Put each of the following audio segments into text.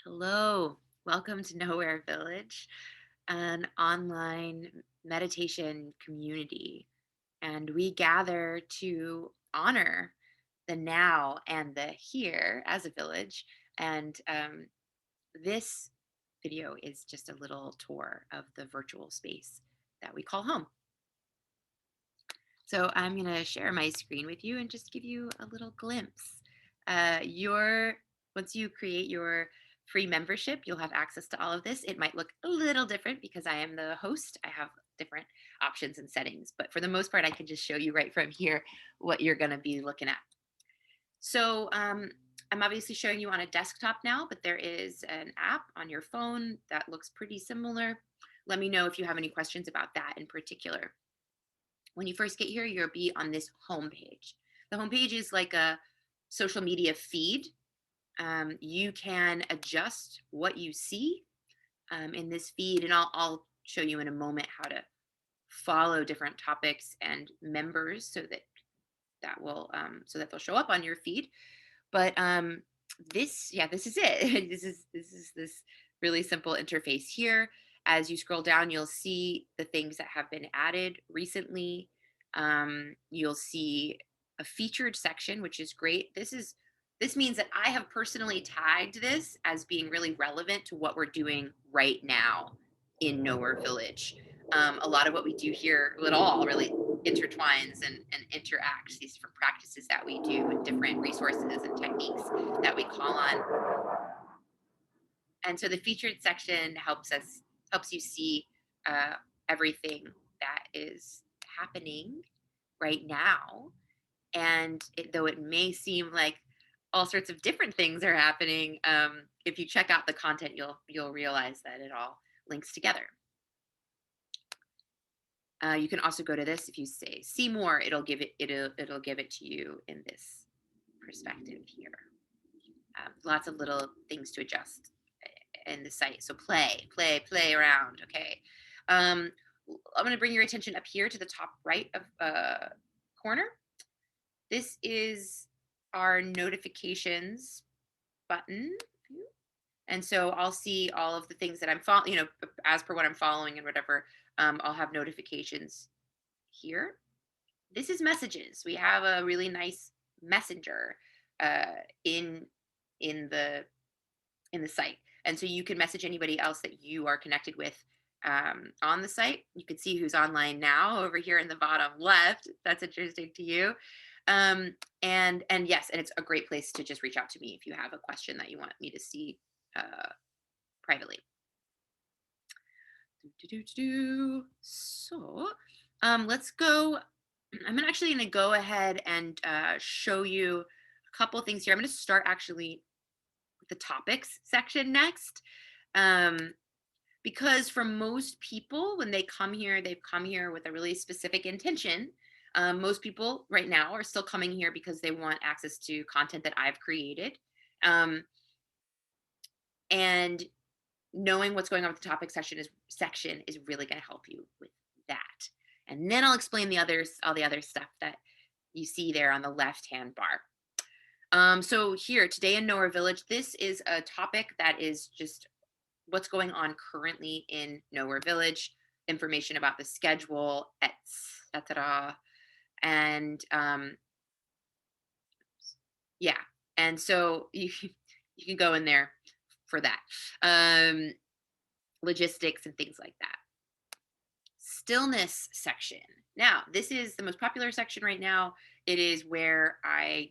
Hello, welcome to Nowhere Village, an online meditation community. And we gather to honor the now and the here as a village. And this video is just a little tour of the virtual space that we call home. So I'm going to share my screen with you and just give you a little glimpse. Your Once you create your free membership, you'll have access to all of this. It might look a little different because I am the host. I have different options and settings, but for the most part, I can just show you right from here what you're going to be looking at. So I'm obviously showing you on a desktop now, but there is an app on your phone that looks pretty similar. Let me know if you have any questions about that in particular. When you first get here, you'll be on this home page. The home page is like a social media feed. You can adjust what you see in this feed, and I'll show you in a moment how to follow different topics and members so that they'll show up on your feed. But this is it. This really simple interface here. As you scroll down, you'll see the things that have been added recently. You'll see a featured section, which is great. This means that I have personally tagged this as being really relevant to what we're doing right now in Nowhere Village. A lot of what we do here, well, it all really intertwines and interacts, these different practices that we do and different resources and techniques that we call on. And so the featured section helps you see uh, everything that is happening right now. And though it may seem like all sorts of different things are happening, if you check out the content, you'll realize that it all links together. You can also go to this. If you say see more, it'll give it to you in this perspective here. Lots of little things to adjust in the site. So play around. Okay. Um, I'm going to bring your attention up here to the top right of corner. This is our notifications button. And so I'll see all of the things that I'm following, as per what I'm following and whatever. I'll have notifications here. This is messages. We have a really nice messenger uh, in in the in the site, and so you can message anybody else that you are connected with on the site. You can see who's online now over here in the bottom left. That's interesting to you. And yes, and it's a great place to just reach out to me if you have a question that you want me to see privately. So let's go. I'm actually going to go ahead and show you a couple things here. I'm going to start actually with the topics section next. Because for most people, when they come here, they've come here with a really specific intention. Most people right now are still coming here because they want access to content that I've created. And knowing what's going on with the topic section is really going to help you with that. And then I'll explain all the other stuff that you see there on the left-hand bar. So here, today in Nowhere Village, this is a topic that is just what's going on currently in Nowhere Village, information about the schedule, etc. And yeah, and so you can go in there for that. Logistics and things like that. Stillness section. Now, this is the most popular section right now. It is where I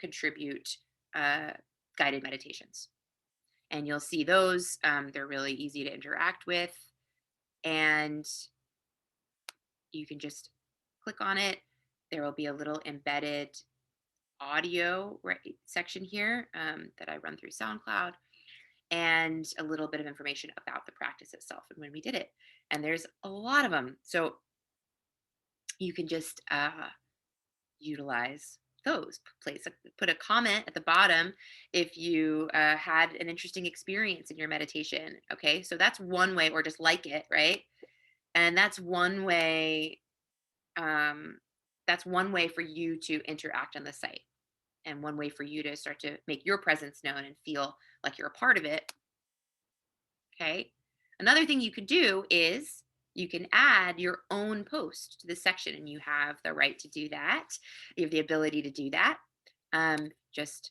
contribute guided meditations. And you'll see those. They're really easy to interact with. And you can just click on it. There will be a little embedded audio section here that I run through SoundCloud, and a little bit of information about the practice itself and when we did it. And there's a lot of them. So you can just utilize those. Put a comment at the bottom if you had an interesting experience in your meditation. Okay, so that's one way, or just like it, right? And that's one way. That's one way for you to interact on the site. And one way for you to start to make your presence known and feel like you're a part of it. Okay. Another thing you could do is you can add your own post to this section, and you have the right to do that. You have the ability to do that. Just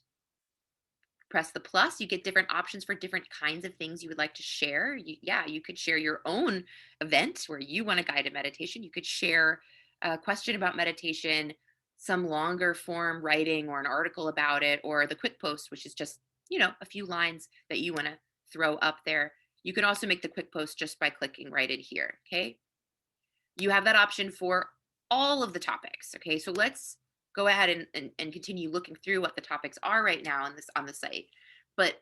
press the plus. You get different options for different kinds of things you would like to share. Yeah, you could share your own event where you want a guided meditation. You could share a question about meditation, some longer form writing or an article about it, or the quick post, which is just, a few lines that you want to throw up there. You could also make the quick post just by clicking right in here. Okay. You have that option for all of the topics. Okay. So let's go ahead and continue looking through what the topics are right now on the site. But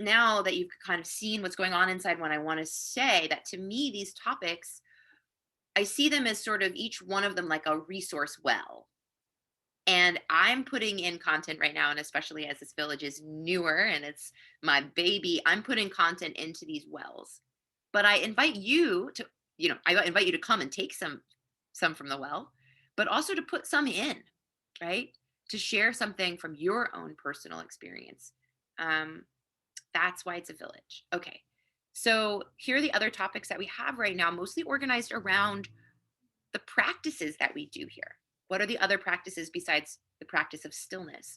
now that you've kind of seen what's going on inside one, I want to say that to me, these topics, I see them as sort of each one of them like a resource well. And I'm putting in content right now, and especially as this village is newer and it's my baby, I'm putting content into these wells. But I invite you to, I invite you to come and take some from the well, but also to put some in, right? To share something from your own personal experience. Um, that's why it's a village. Okay. So here are the other topics that we have right now, mostly organized around the practices that we do here. What are the other practices besides the practice of stillness?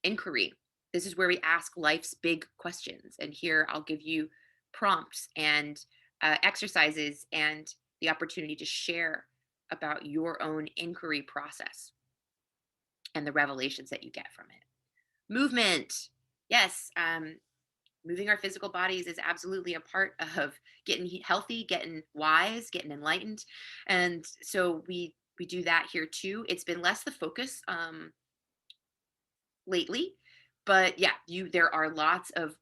Inquiry. This is where we ask life's big questions. And here I'll give you prompts and exercises and the opportunity to share about your own inquiry process and the revelations that you get from it. Movement. Yes, moving our physical bodies is absolutely a part of getting healthy, getting wise, getting enlightened. And so we do that here too. It's been less the focus lately, but yeah, there are lots of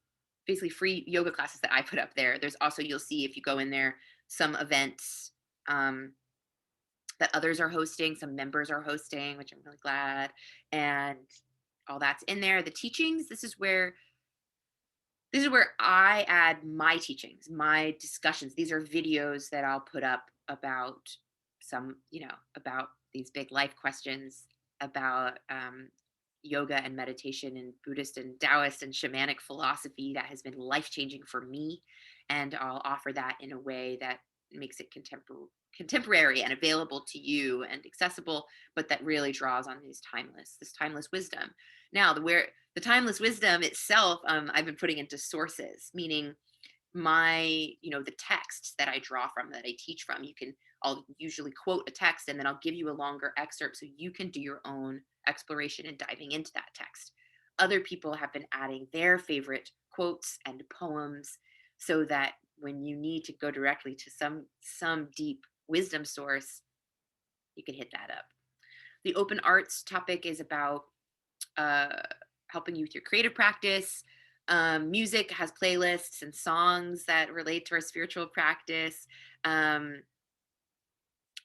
basically free yoga classes that I put up there. There's also, you'll see if you go in there, some events that others are hosting, some members are hosting, which I'm really glad. And all that's in there. The teachings, this is where I add my teachings, my discussions. These are videos that I'll put up about about these big life questions, about yoga and meditation and Buddhist and Taoist and shamanic philosophy that has been life changing for me. And I'll offer that in a way that makes it contemporary and available to you and accessible, but that really draws on this timeless wisdom. Now, the timeless wisdom itself, I've been putting into sources, meaning the texts that I draw from, that I teach from. I'll usually quote a text, and then I'll give you a longer excerpt so you can do your own exploration and diving into that text. Other people have been adding their favorite quotes and poems so that when you need to go directly to some deep wisdom source, you can hit that up. The open arts topic is about uh, helping you with your creative practice. Music has playlists and songs that relate to our spiritual practice.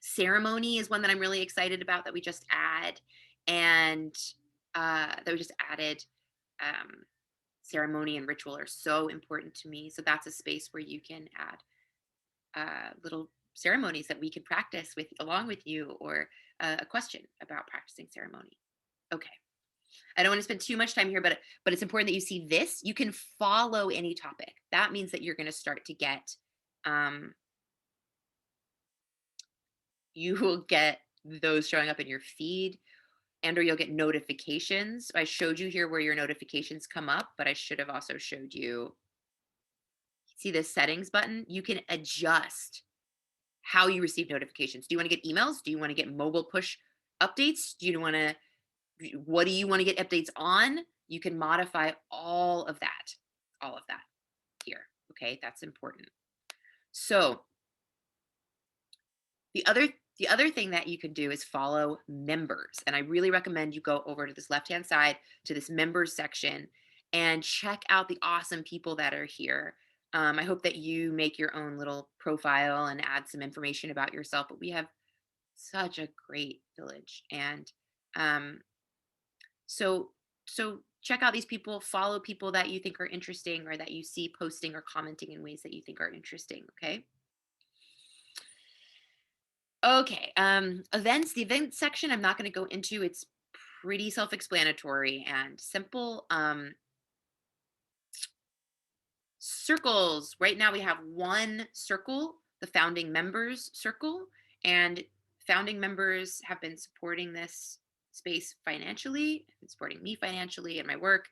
Ceremony is one that I'm really excited about that we just add, and that we just added. Ceremony and ritual are so important to me, so that's a space where you can add little ceremonies that we can practice with along with you, or a question about practicing ceremony. Okay. I don't want to spend too much time here, but it's important that you see this. You can follow any topic. That means that you're going to start to get um, you will get those showing up in your feed, and or you'll get notifications. I showed you here where your notifications come up, but I should have also showed you, see this settings button? You can adjust how you receive notifications. Do you want to get emails? Do you want to get mobile push updates? What do you want to get updates on? You can modify all of that here. Okay, that's important. So the other thing that you can do is follow members. And I really recommend you go over to this left-hand side to this members section and check out the awesome people that are here. I hope that you make your own little profile and add some information about yourself, but we have such a great village. And um, so check out these people, follow people that you think are interesting or that you see posting or commenting in ways that you think are interesting. Okay. Okay. Events, the event section, I'm not going to go into. It's pretty self-explanatory and simple. Circles. Right now we have one circle, the founding members circle, and founding members have been supporting this space financially, supporting me financially and my work,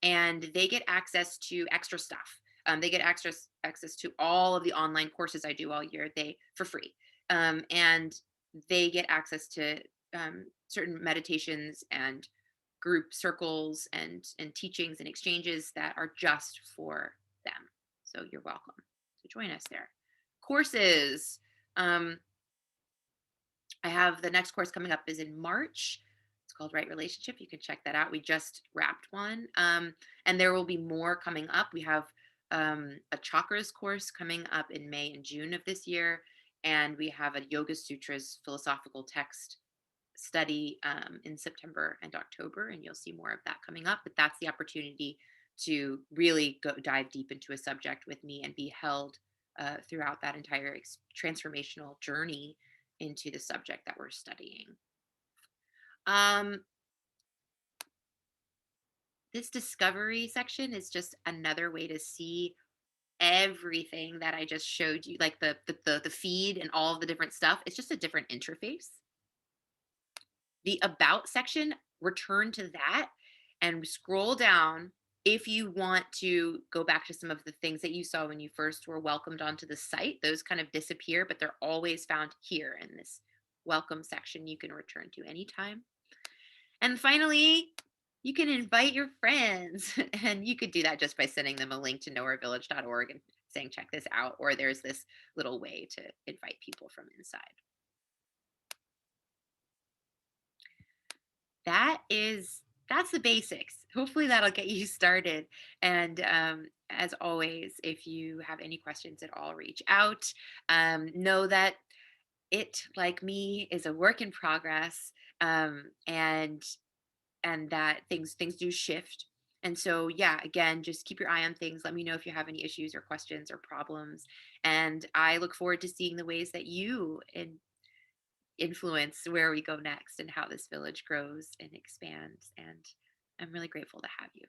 and they get access to extra stuff. They get access to all of the online courses I do all year. They for free, and they get access to certain meditations and group circles and teachings and exchanges that are just for them. So you're welcome to join us there. Courses. Um, I have the next course coming up is in March. It's called Right Relationship. You can check that out. We just wrapped one. And there will be more coming up. We have a chakras course coming up in May and June of this year. And we have a Yoga Sutras philosophical text study in September and October, and you'll see more of that coming up. But that's the opportunity to really go dive deep into a subject with me and be held throughout that entire transformational journey into the subject that we're studying. Um, this discovery section is just another way to see everything that I just showed you, like the feed and all of the different stuff. It's just a different interface. The about section, return to that and scroll down if you want to go back to some of the things that you saw when you first were welcomed onto the site. Those kind of disappear, but they're always found here in this welcome section you can return to anytime. And finally, you can invite your friends. And you could do that just by sending them a link to knowherevillage.org and saying, check this out. Or there's this little way to invite people from inside. That's the basics. Hopefully that'll get you started. And as always, if you have any questions at all, reach out. Know that it, like me, is a work in progress, and that things do shift. And so, yeah, again, just keep your eye on things. Let me know if you have any issues or questions or problems. And I look forward to seeing the ways that you influence where we go next and how this village grows and expands. And I'm really grateful to have you.